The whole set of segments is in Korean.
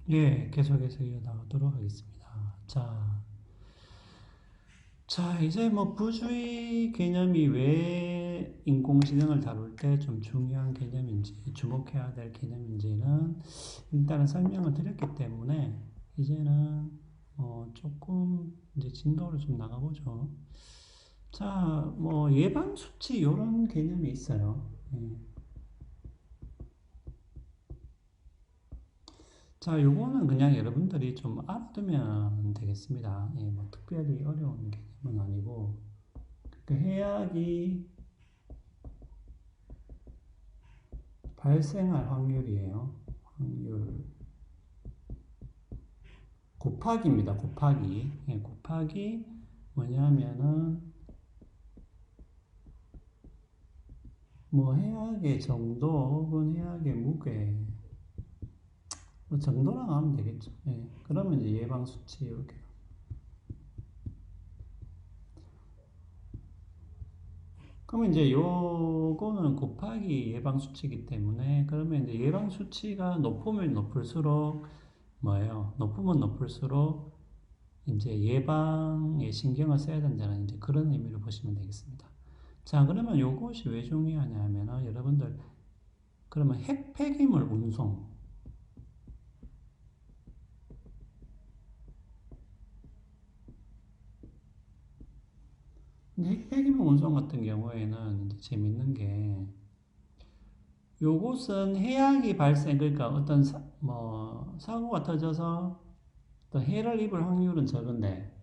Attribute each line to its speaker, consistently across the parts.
Speaker 1: 예, 계속해서 이어나가도록 하겠습니다. 이제 뭐 부주의 개념이 왜 인공지능을 다룰 때 좀 중요한 개념인지, 주목해야 될 개념인지는 일단은 설명을 드렸기 때문에 이제는 조금 이제 진도를 좀 나가보죠. 뭐 예방수치 이런 개념이 있어요. 예. 요거는 그냥 여러분들이 좀 알아두면 되겠습니다. 예, 뭐 특별히 어려운 개념은 아니고, 그 해악이 발생할 확률이에요. 확률 곱하기입니다. 곱하기. 예, 곱하기 뭐냐면은 뭐 해악의 정도 혹은 해악의 무게 뭐 정도랑 하면 되겠죠. 예, 그러면 이제 예방 수치 이렇게. 그러면 이제 요거는 곱하기 예방 수치이기 때문에 그러면 이제 예방 수치가 높으면 높을수록 뭐예요? 높으면 높을수록 이제 예방에 신경을 써야 된다는 이제 그런 의미로 보시면 되겠습니다. 그러면 요것이 왜 중요하냐 하면은 여러분들 그러면 핵폐기물 운송 핵폐기물 운송 같은 경우에는 이제 재밌는 게 요것은 해악이 발생 그러니까 어떤 뭐 사고가 터져서 또 해를 입을 확률은 적은데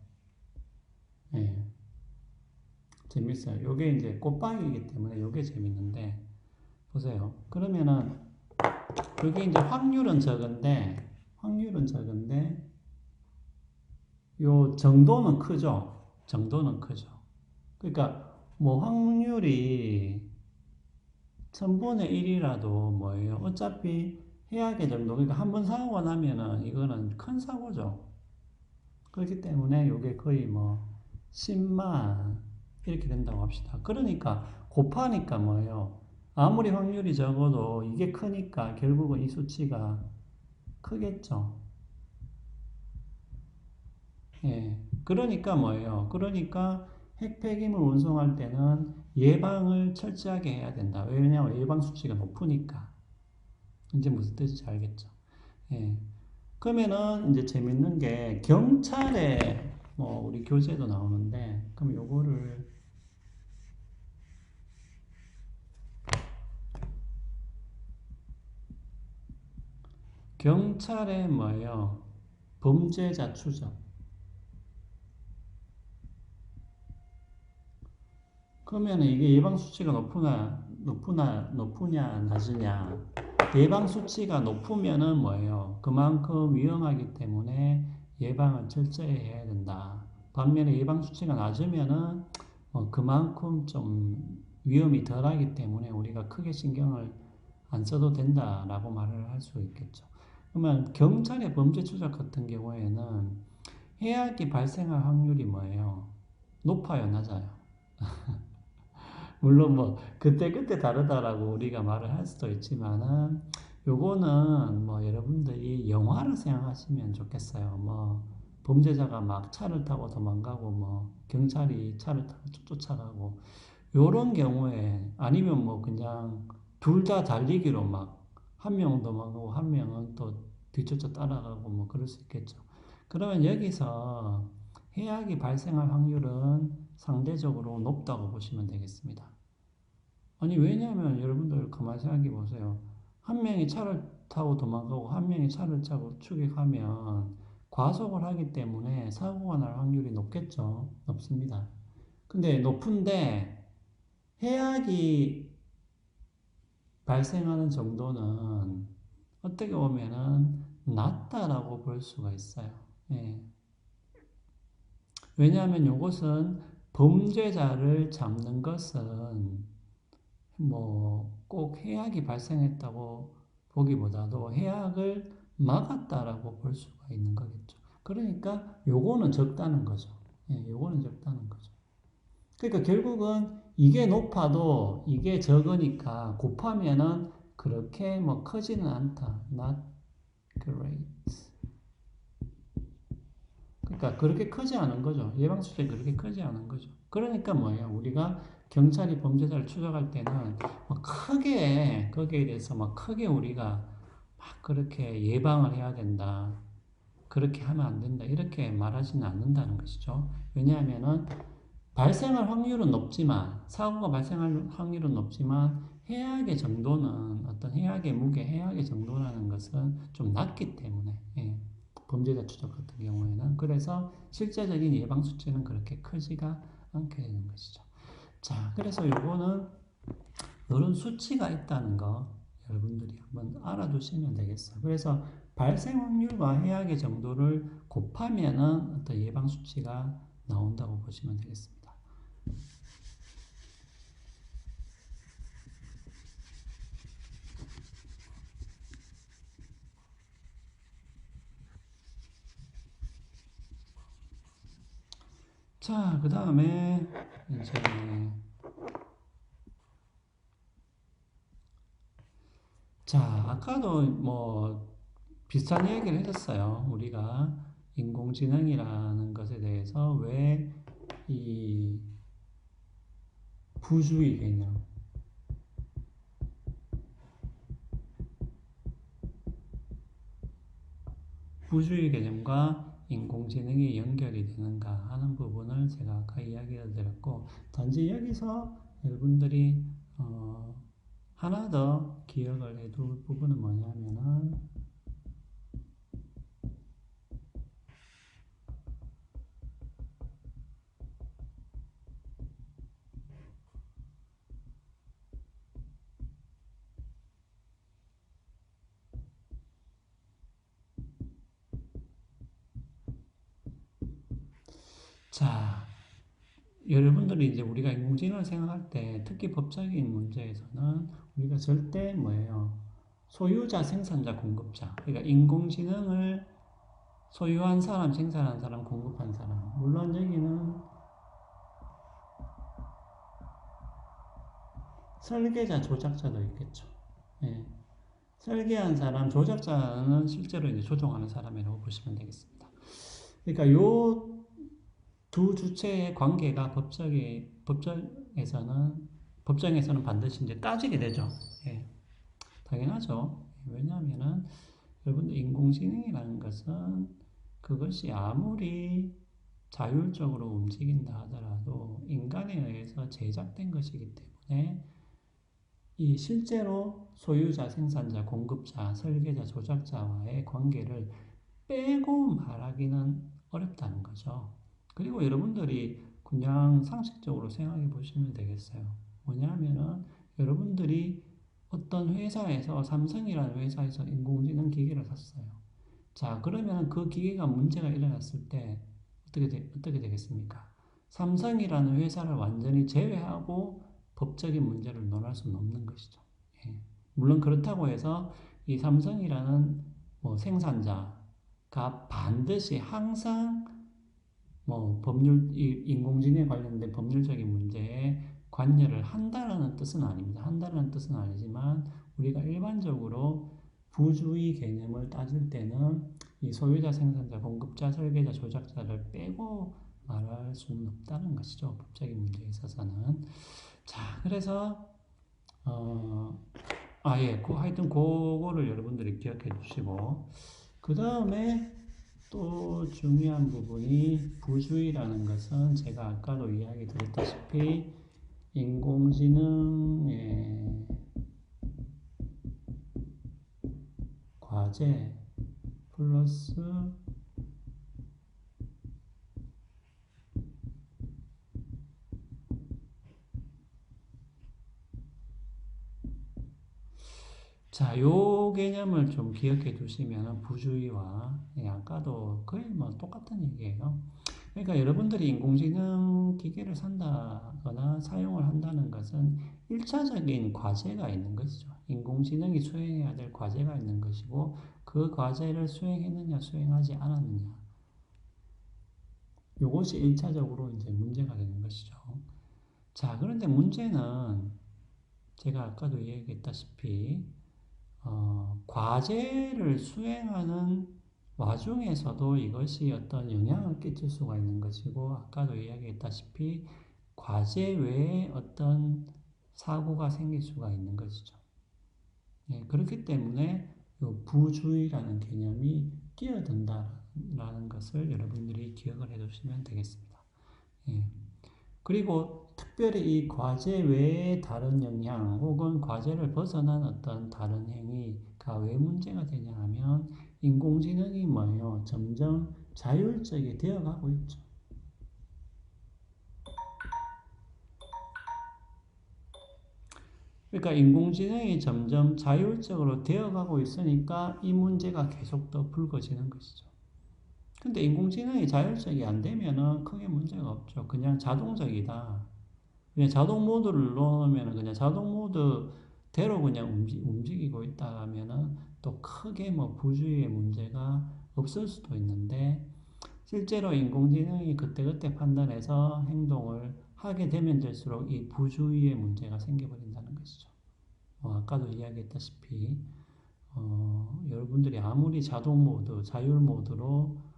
Speaker 1: 예, 재밌어요. 요게 이제 꽃빵이기 때문에 요게 재밌는데 보세요. 그러면은 요게 이제 확률은 적은데 요 정도는 크죠. 정도는 크죠. 그러니까 뭐 확률이 1000분의 1이라도 뭐예요? 어차피 해악의 정도. 그러니까 한 번 사고가 나면은 이거는 큰 사고죠. 그렇기 때문에 이게 거의 뭐 10만 이렇게 된다고 합시다. 그러니까 곱하니까 뭐예요? 아무리 확률이 적어도 이게 크니까 결국은 이 수치가 크겠죠. 예. 그러니까 뭐예요? 그러니까 핵폐기물 운송할 때는 예방을 철저하게 해야 된다. 왜냐하면 예방 수치가 높으니까. 이제 무슨 뜻인지 알겠죠? 예. 그러면은 이제 재밌는 게 경찰에 뭐 우리 교재도 나오는데 그럼 요거를 경찰에 뭐예요? 범죄자 추적. 그러면 이게 예방 수치가 높으냐, 낮으냐. 예방 수치가 높으면은 뭐예요? 그만큼 위험하기 때문에 예방을 철저히 해야 된다. 반면에 예방 수치가 낮으면은 그만큼 좀 위험이 덜하기 때문에 우리가 크게 신경을 안 써도 된다라고 말을 할 수 있겠죠. 그러면 경찰의 범죄 추적 같은 경우에는 해악이 발생할 확률이 뭐예요? 높아요, 낮아요? 물론 뭐 그때그때 다르다라고 우리가 말을 할 수도 있지만은 요거는 뭐 여러분들이 영화를 생각하시면 좋겠어요. 뭐 범죄자가 막 차를 타고 도망가고 뭐 경찰이 차를 타고 쫓아가고 요런 경우에 아니면 뭐 그냥 둘 다 달리기로 막 한 명은 도망가고 한 명은 또 뒤쫓아 따라가고 뭐 그럴 수 있겠죠. 그러면 여기서 해악이 발생할 확률은 상대적으로 높다고 보시면 되겠습니다. 아니, 왜냐하면 여러분들 가만히 생각해 보세요. 한 명이 차를 타고 도망가고 한 명이 차를 타고 추격하면 과속을 하기 때문에 사고가 날 확률이 높겠죠. 높습니다. 근데 높은데 해악이 발생하는 정도는 어떻게 보면은 낮다라고 볼 수가 있어요. 예. 왜냐하면 이것은 범죄자를 잡는 것은 뭐 꼭 해악이 발생했다고 보기보다도 해악을 막았다라고 볼 수가 있는 거겠죠. 그러니까 요거는 적다는 거죠. 예, 요거는 적다는 거죠. 그러니까 결국은 이게 높아도 이게 적으니까 곱하면은 그렇게 뭐 크지는 않다. Not great. 그러니까 그렇게 크지 않은 거죠. 예방수칙이 그렇게 크지 않은 거죠. 그러니까 뭐예요? 우리가 경찰이 범죄자를 추적할 때는 뭐 크게 거기에 대해서 막 크게 우리가 막 그렇게 예방을 해야 된다. 그렇게 하면 안 된다. 이렇게 말하지는 않는다는 것이죠. 왜냐하면은 발생할 확률은 높지만 사고가 발생할 확률은 높지만 해악의 정도는 어떤 해악의 무게, 해악의 정도라는 것은 좀 낮기 때문에 예. 범죄자 추적 같은 경우에는 그래서 실제적인 예방 수치는 그렇게 크지가 않게 되는 것이죠. 자, 그래서 요거는 이런 수치가 있다는 거 여러분들이 한번 알아두시면 되겠어요. 그래서 발생 확률과 해악의 정도를 곱하면은 어떤 예방 수치가 나온다고 보시면 되겠습니다. 자, 그 다음에 이제 자, 아까도 뭐 비슷한 이야기를 했었어요. 우리가 인공지능이라는 것에 대해서 왜 이 부주의 개념, 부주의 개념과 인공지능이 연결이 되는가 하는 부분을 제가 아까 이야기를 드렸고, 단지 여기서 여러분들이 하나 더 기억을 해둘 부분은 뭐냐면은 자, 여러분들이 이제 우리가 인공지능을 생각할 때 특히 법적인 문제에서는 우리가 절대 뭐예요? 소유자, 생산자, 공급자. 그러니까 인공지능을 소유한 사람, 생산한 사람, 공급한 사람. 물론 여기는 설계자, 조작자도 있겠죠. 예. 설계한 사람, 조작자는 실제로 이제 조종하는 사람이라고 보시면 되겠습니다. 그러니까 요 두 주체의 관계가 법정에서는 반드시 이제 따지게 되죠. 예. 당연하죠. 왜냐하면은 여러분들 인공지능이라는 것은 그것이 아무리 자율적으로 움직인다 하더라도 인간에 의해서 제작된 것이기 때문에 이 실제로 소유자, 생산자, 공급자, 설계자, 조작자와의 관계를 빼고 말하기는 어렵다는 거죠. 그리고 여러분들이 그냥 상식적으로 생각해 보시면 되겠어요. 뭐냐면은 여러분들이 어떤 회사에서 삼성이라는 회사에서 인공지능 기계를 샀어요. 자, 그러면 그 기계가 문제가 일어났을 때 어떻게 되겠습니까? 삼성이라는 회사를 완전히 제외하고 법적인 문제를 논할 수는 없는 것이죠. 예. 물론 그렇다고 해서 이 삼성이라는 뭐 생산자가 반드시 항상 뭐 인공지능에 관련된 법률적인 문제에 관여를 한다라는 뜻은 아닙니다. 한다라는 뜻은 아니지만 우리가 일반적으로 부주의 개념을 따질 때는 이 소유자, 생산자, 공급자, 설계자, 조작자를 빼고 말할 수는 없다는 것이죠. 법적인 문제에 있어서는. 자, 그래서 예, 하여튼 그거를 여러분들이 기억해 주시고 그 다음에 또 중요한 부분이 부주의라는 것은 제가 아까도 이야기 드렸다시피 인공지능의 과제 플러스 자, 요 개념을 좀 기억해 두시면 부주의와 아까도 거의 뭐 똑같은 얘기예요. 그러니까 여러분들이 인공지능 기계를 산다거나 사용을 한다는 것은 1차적인 과제가 있는 것이죠. 인공지능이 수행해야 될 과제가 있는 것이고 그 과제를 수행했느냐 수행하지 않았느냐 이것이 1차적으로 이제 문제가 되는 것이죠. 자, 그런데 문제는 제가 아까도 얘기했다시피 과제를 수행하는 와중에서도 이것이 어떤 영향을 끼칠 수가 있는 것이고, 아까도 이야기했다시피 과제 외에 어떤 사고가 생길 수가 있는 것이죠. 예, 그렇기 때문에 부주의라는 개념이 뛰어든다라는 것을 여러분들이 기억을 해두시면 되겠습니다. 예. 그리고 특별히 이 과제 외의 다른 영향 혹은 과제를 벗어난 어떤 다른 행위가 왜 문제가 되냐 하면 인공지능이 뭐예요? 점점 자율적이 되어가고 있죠. 그러니까 인공지능이 점점 자율적으로 되어가고 있으니까 이 문제가 계속 더 불거지는 것이죠. 근데 인공지능이 자율적이 안 되면은 크게 문제가 없죠. 그냥 자동적이다. 그냥 자동 모드를 넣으면 그냥 자동 모드대로 그냥 움직이고 있다 하면은 또 크게 뭐 부주의의 문제가 없을 수도 있는데 실제로 인공지능이 그때그때 판단해서 행동을 하게 되면 될수록 이 부주의의 문제가 생겨버린다는 것이죠. 아까도 이야기했다시피 여러분들이 아무리 자동 모드, 자율 모드로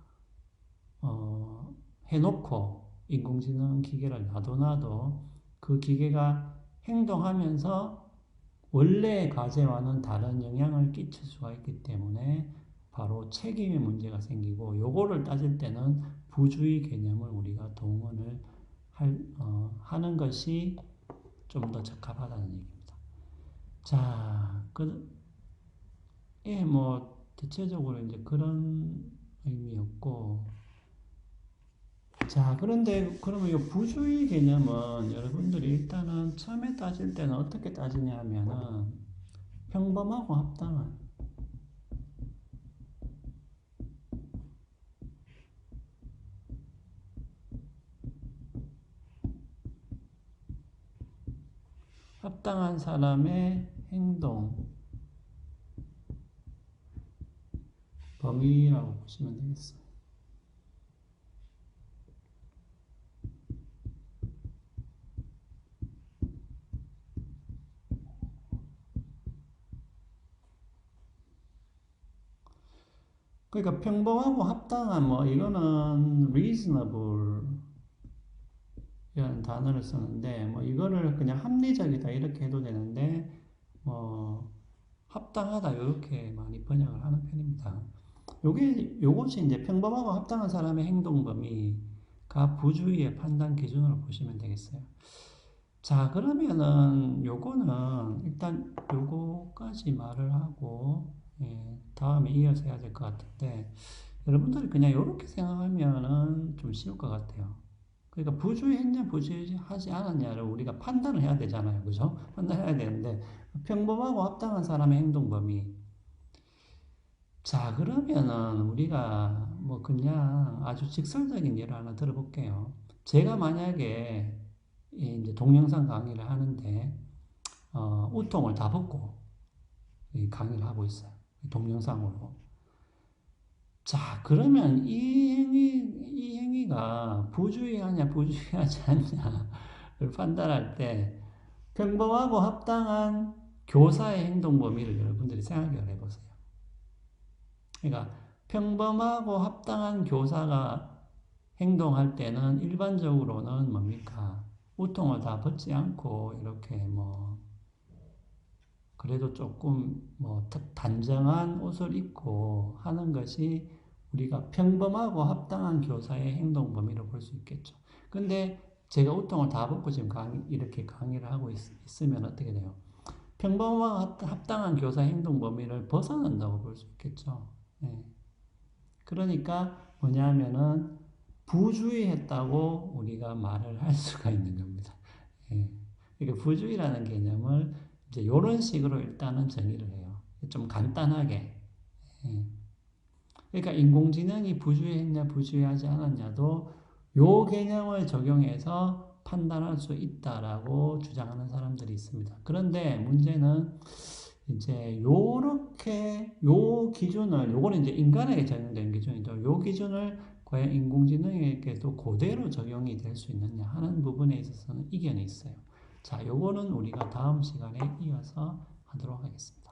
Speaker 1: 해놓고 인공지능 기계를 놔도 그 기계가 행동하면서 원래의 과제와는 다른 영향을 끼칠 수가 있기 때문에 바로 책임의 문제가 생기고 요거를 따질 때는 부주의 개념을 우리가 동원을 하는 것이 좀 더 적합하다는 얘기입니다. 자, 뭐 대체적으로 이제 그런 의미였고 자, 그런데 그러면 이 부주의 개념은 여러분들이 일단은 처음에 따질 때는 어떻게 따지냐 하면은 평범하고 합당한 사람의 행동, 범위라고 보시면 되겠어요. 그러니까 평범하고 합당한 뭐 이거는 reasonable 이라는 단어를 쓰는데 뭐 이거를 그냥 합리적이다 이렇게 해도 되는데 뭐 합당하다 이렇게 많이 번역을 하는 편입니다. 요것이 이제 평범하고 합당한 사람의 행동 범위가 부주의의 판단 기준으로 보시면 되겠어요. 자, 그러면은 요거는 일단 요거까지 말을 하고 다음에 이어서 해야 될 것 같은데 여러분들이 그냥 이렇게 생각하면은 좀 쉬울 것 같아요. 그러니까 부주의했냐 부주의하지 않았냐를 우리가 판단을 해야 되잖아요. 그죠? 판단해야 되는데 평범하고 합당한 사람의 행동 범위. 자, 그러면은 우리가 뭐 그냥 아주 직설적인 예를 하나 들어볼게요. 제가 만약에 이제 동영상 강의를 하는데 우통을 다 벗고 강의를 하고 있어요. 동영상으로. 자, 그러면 이 행위가 부주의하냐, 부주의하지 않냐를 판단할 때 평범하고 합당한 교사의 행동 범위를 여러분들이 생각을 해보세요. 그러니까 평범하고 합당한 교사가 행동할 때는 일반적으로는 뭡니까? 우통을 다 벗지 않고 이렇게 뭐 그래도 조금 뭐 단정한 옷을 입고 하는 것이 우리가 평범하고 합당한 교사의 행동 범위로 볼 수 있겠죠. 근데 제가 우통을 다 벗고 지금 이렇게 강의를 하고 있으면 어떻게 돼요? 평범하고 합당한 교사 행동 범위를 벗어난다고 볼 수 있겠죠. 예. 그러니까 뭐냐면은 부주의했다고 우리가 말을 할 수가 있는 겁니다. 예. 그러니까 부주의라는 개념을 이제 이런 식으로 일단은 정의를 해요. 좀 간단하게. 예. 그러니까 인공지능이 부주의했냐 부주의하지 않았냐도 요 개념을 적용해서 판단할 수 있다라고 주장하는 사람들이 있습니다. 그런데 문제는 이제 요렇게 요 기준을 요거는 이제 인간에게 적용된 기준이죠. 요 기준을 과연 인공지능에게도 그대로 적용이 될 수 있느냐 하는 부분에 있어서는 이견이 있어요. 자, 요거는 우리가 다음 시간에 이어서 하도록 하겠습니다.